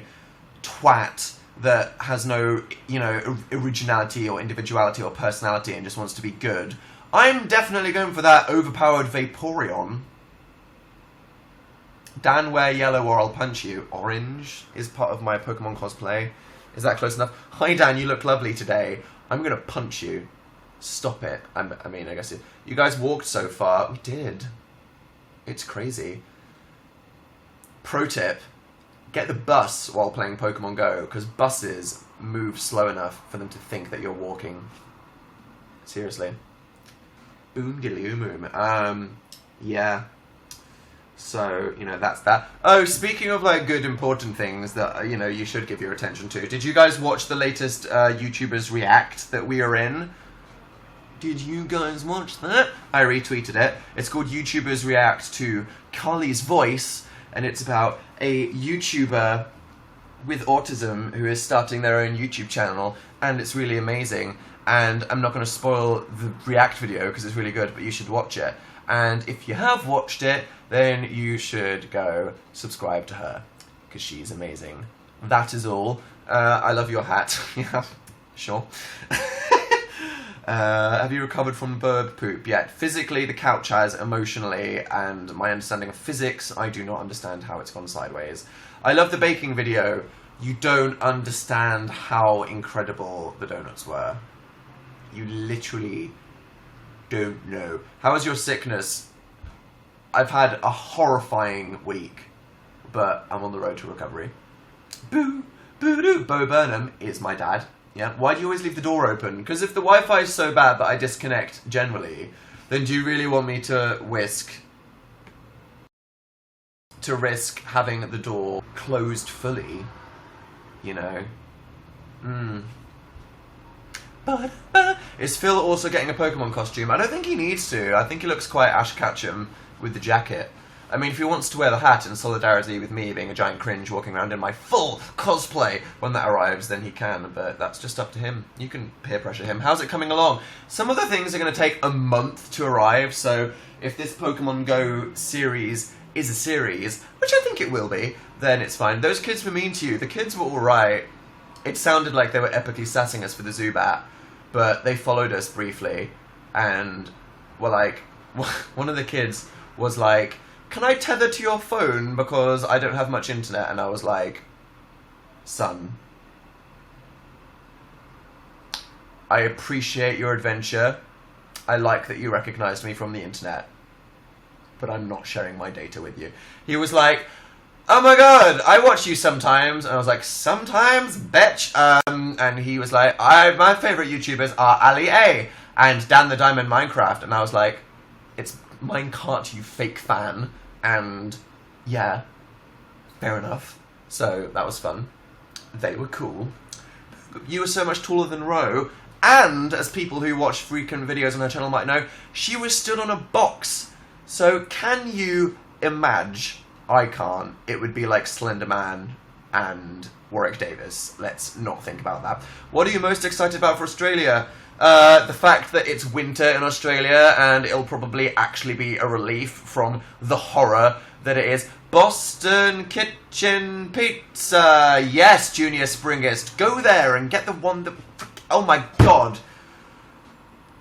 twat that has no, you know, originality or individuality or personality and just wants to be good, I'm definitely going for that overpowered Vaporeon. Dan, wear yellow or I'll punch you. Orange is part of my Pokemon cosplay. Is that close enough? Hi Dan, you look lovely today. I'm going to punch you. Stop it. I mean, I guess you guys walked so far. We did. It's crazy. Pro tip. Get the bus while playing Pokemon Go, because buses move slow enough for them to think that you're walking. Seriously. Yeah. So, you know, that's that. Oh, speaking of, like, good, important things that, you know, you should give your attention to. Did you guys watch the latest YouTubers React that we are in? Did you guys watch that? I retweeted it. It's called YouTubers React to Carly's Voice, and it's about a YouTuber with autism who is starting their own YouTube channel, and it's really amazing. And I'm not going to spoil the React video because it's really good, but you should watch it. And if you have watched it, then you should go subscribe to her, because she's amazing. That is all. I love your hat. Yeah, sure. Have you recovered from bird poop yet? Physically, the couch has. Emotionally, and my understanding of physics, I do not understand how it's gone sideways. I love the baking video. You don't understand how incredible the donuts were. You literally don't know. How is your sickness? I've had a horrifying week, but I'm on the road to recovery. Boo, boo doo. Bo Burnham is my dad. Yeah. Why do you always leave the door open? Because if the Wi-Fi is so bad that I disconnect generally, then do you really want me to risk having the door closed fully? You know. Is Phil also getting a Pokemon costume? I don't think he needs to. I think he looks quite Ash Ketchum with the jacket. I mean, if he wants to wear the hat in solidarity with me being a giant cringe walking around in my full cosplay when that arrives, then he can, but that's just up to him. You can peer pressure him. How's it coming along? Some of the things are going to take a month to arrive, so if this Pokemon Go series is a series, which I think it will be, then it's fine. Those kids were mean to you. The kids were alright. It sounded like they were epically sassing us for the Zubat, but they followed us briefly, and were like, one of the kids was like, can I tether to your phone because I don't have much internet? And I was like, son, I appreciate your adventure. I like that you recognized me from the internet, but I'm not sharing my data with you. He was like, oh my god, I watch you sometimes. And I was like, sometimes, bitch. And he was like, my favorite YouTubers are Ali A and Dan the Diamond Minecraft. And I was like, it's Minecart, you fake fan. And yeah, fair enough. So that was fun. They were cool. You were so much taller than Ro. And as people who watch frequent videos on her channel might know, she was stood on a box. So can you imagine? I can't. It would be like Slender Man and Warwick Davis. Let's not think about that. What are you most excited about for Australia? The fact that it's winter in Australia and it'll probably actually be a relief from the horror that it is. Boston Kitchen Pizza. Yes, Junior Springist. Go there and get the one that... Oh my god.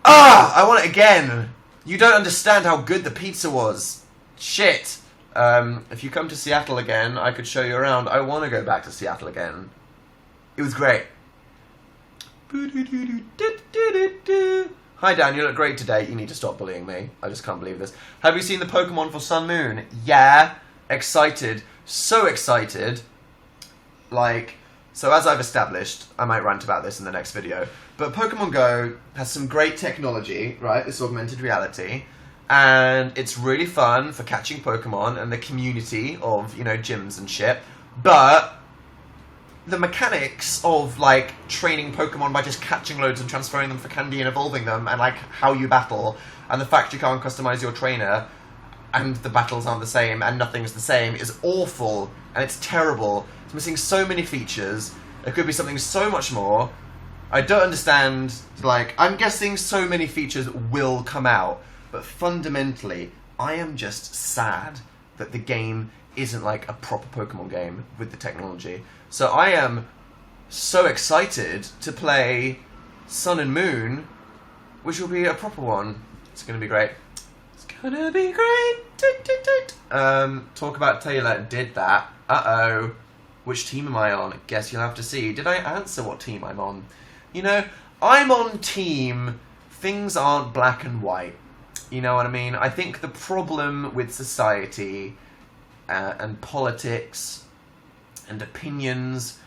I want it again. You don't understand how good the pizza was. Shit. If you come to Seattle again, I could show you around. I want to go back to Seattle again. It was great. Hi Dan, you look great today. You need to stop bullying me. I just can't believe this. Have you seen the Pokemon for Sun Moon? Yeah. Excited. So excited. Like, So as I've established, I might rant about this in the next video, but Pokemon Go has some great technology, right? This augmented reality, and it's really fun for catching Pokemon and the community of, you know, gyms and shit, but the mechanics of, like, training Pokemon by just catching loads and transferring them for candy and evolving them, and, like, how you battle, and the fact you can't customize your trainer, and the battles aren't the same, and nothing's the same, is awful, and it's terrible. It's missing so many features. It could be something so much more. I don't understand, like, I'm guessing so many features will come out, but fundamentally, I am just sad that the game isn't like a proper Pokemon game with the technology. So I am so excited to play Sun and Moon, which will be a proper one. It's going to be great. It's going to be great. Talk about Taylor did that. Uh-oh. Which team am I on? Guess you'll have to see. Did I answer what team I'm on? You know, I'm on team things aren't black and white. You know what I mean? I think the problem with society and politics and opinions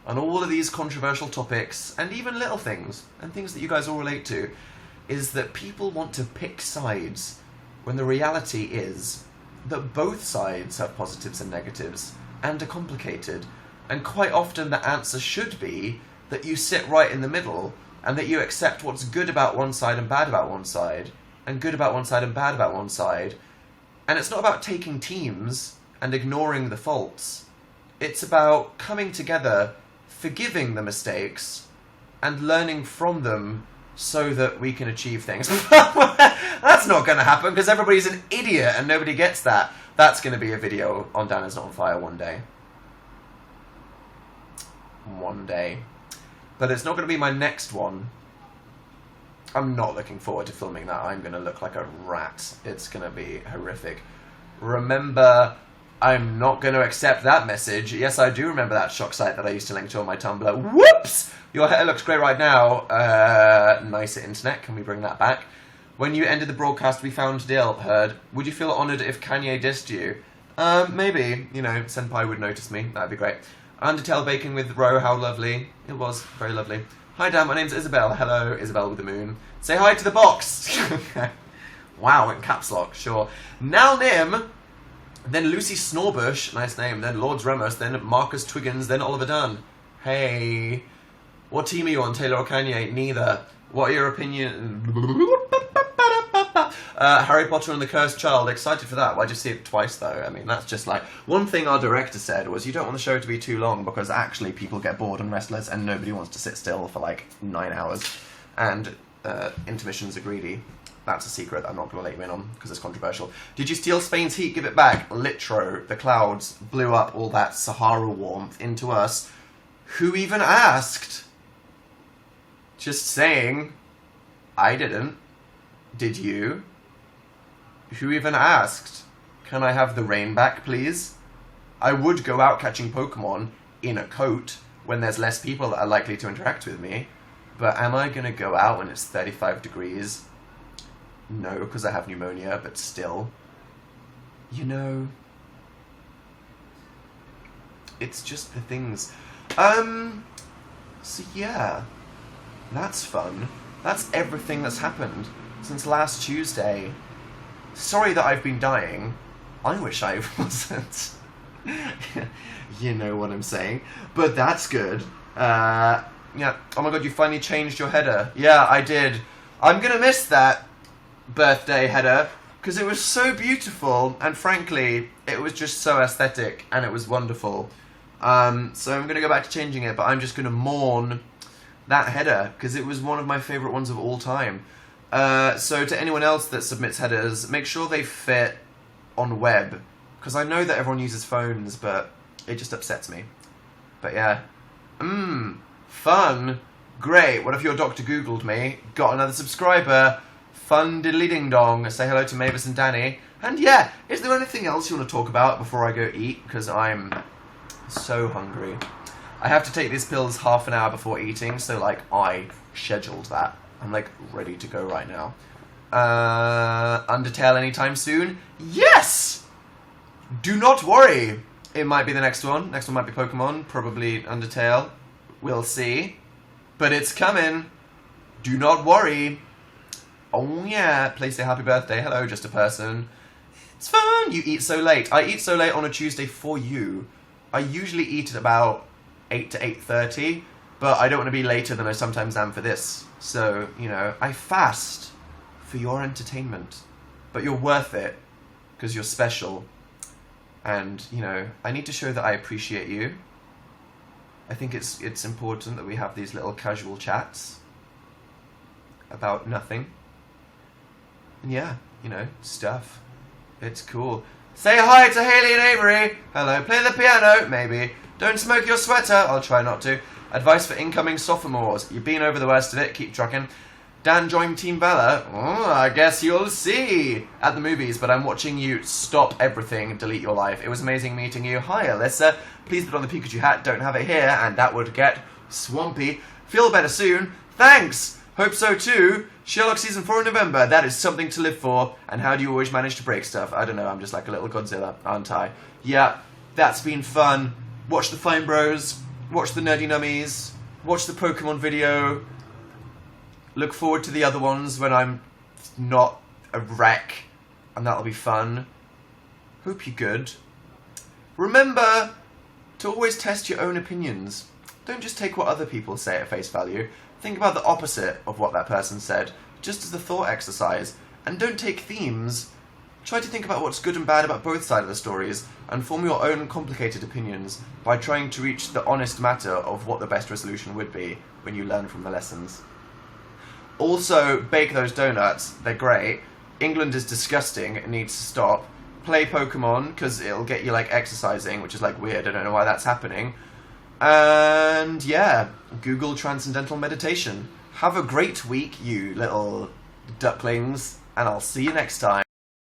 on all of these controversial topics, and even little things, and things that you guys all relate to, is that people want to pick sides when the reality is that both sides have positives and negatives, and are complicated, and quite often the answer should be that you sit right in the middle, and that you accept what's good about one side and bad about one side, and good about one side and bad about one side, and it's not about taking teams and ignoring the faults. It's about coming together, forgiving the mistakes, and learning from them so that we can achieve things. That's not going to happen because everybody's an idiot and nobody gets that. That's going to be a video on Dan Is Not On Fire one day. One day. But it's not going to be my next one. I'm not looking forward to filming that. I'm going to look like a rat. It's going to be horrific. Remember, I'm not going to accept that message. Yes, I do remember that shock site that I used to link to on my Tumblr. Whoops! Your hair looks great right now. Nicer internet. Can we bring that back? When you ended the broadcast, we found Dill. Heard. Would you feel honoured if Kanye dissed you? Maybe. You know, Senpai would notice me. That'd be great. Undertale baking with Ro. How lovely. It was. Very lovely. Hi, Dan. My name's Isabel. Hello, Isabel with the moon. Say hi to the box. Wow, in caps lock. Sure. Nal Nim. Then Lucy Snorbush. Nice name. Then Lords Remus. Then Marcus Twiggins. Then Oliver Dunn. Hey. What team are you on, Taylor or Kanye? Neither. What are your opinion? Harry Potter and the Cursed Child. Excited for that. Why'd you see it twice, though? I mean, that's just like... One thing our director said was, you don't want the show to be too long because actually people get bored and restless and nobody wants to sit still for like 9 hours. And intermissions are greedy. That's a secret I'm not going to let you in on because it's controversial. Did you steal Spain's heat? Give it back. Litro. The clouds blew up all that Sahara warmth into us. Who even asked? Just saying. I didn't. Did you? Who even asked? Can I have the rain back, please? I would go out catching Pokemon in a coat when there's less people that are likely to interact with me. But am I going to go out when it's 35 degrees? No, because I have pneumonia, but still. You know... It's just the things. So yeah. That's fun. That's everything that's happened since last Tuesday. Sorry that I've been dying. I wish I wasn't. You know what I'm saying. But that's good. Yeah. Oh my god, you finally changed your header. Yeah, I did. I'm gonna miss that birthday header because it was so beautiful and frankly, it was just so aesthetic and it was wonderful. So I'm gonna go back to changing it, but I'm just gonna mourn that header because it was one of my favourite ones of all time. So to anyone else that submits headers, make sure they fit on web because I know that everyone uses phones, but it just upsets me. But yeah, fun, great. What if your doctor googled me? Got another subscriber. Fun diddly ding dong. Say hello to Mavis and Danny. And yeah, is there anything else you want to talk about before I go eat? Because I'm so hungry. I have to take these pills half an hour before eating, so, like, I scheduled that. I'm, like, ready to go right now. Undertale anytime soon? Yes! Do not worry. It might be the next one. Next one might be Pokemon, probably Undertale. We'll see. But it's coming. Do not worry. Oh yeah, please say happy birthday. Hello, just a person. It's fun. You eat so late. I eat so late on a Tuesday for you. I usually eat at about 8 to 8:30, but I don't want to be later than I sometimes am for this. So, you know, I fast for your entertainment. But you're worth it, because you're special. And, you know, I need to show that I appreciate you. I think it's important that we have these little casual chats about nothing. And yeah, you know, stuff. It's cool. Say hi to Haley and Avery. Hello. Play the piano, maybe. Don't smoke your sweater. I'll try not to. Advice for incoming sophomores. You've been over the worst of it. Keep trucking. Dan joined Team Bella. Oh, I guess you'll see at the movies, but I'm watching you stop everything, delete your life. It was amazing meeting you. Hi, Alyssa. Please put on the Pikachu hat. Don't have it here, and that would get swampy. Feel better soon. Thanks. Hope so too. Sherlock Season 4 in November. That is something to live for. And how do you always manage to break stuff? I don't know. I'm just like a little Godzilla, aren't I? Yeah, that's been fun. Watch the Fine Bros. Watch the Nerdy Nummies. Watch the Pokemon video. Look forward to the other ones when I'm not a wreck. And that'll be fun. Hope you're good. Remember to always test your own opinions. Don't just take what other people say at face value. Think about the opposite of what that person said, just as a thought exercise. And don't take themes. Try to think about what's good and bad about both sides of the stories, and form your own complicated opinions by trying to reach the honest matter of what the best resolution would be when you learn from the lessons. Also, bake those donuts. They're great. England is disgusting. It needs to stop. Play Pokemon, because it'll get you, like, exercising, which is, like, weird. I don't know why that's happening. And, yeah, Google Transcendental Meditation. Have a great week, you little ducklings, and I'll see you next time.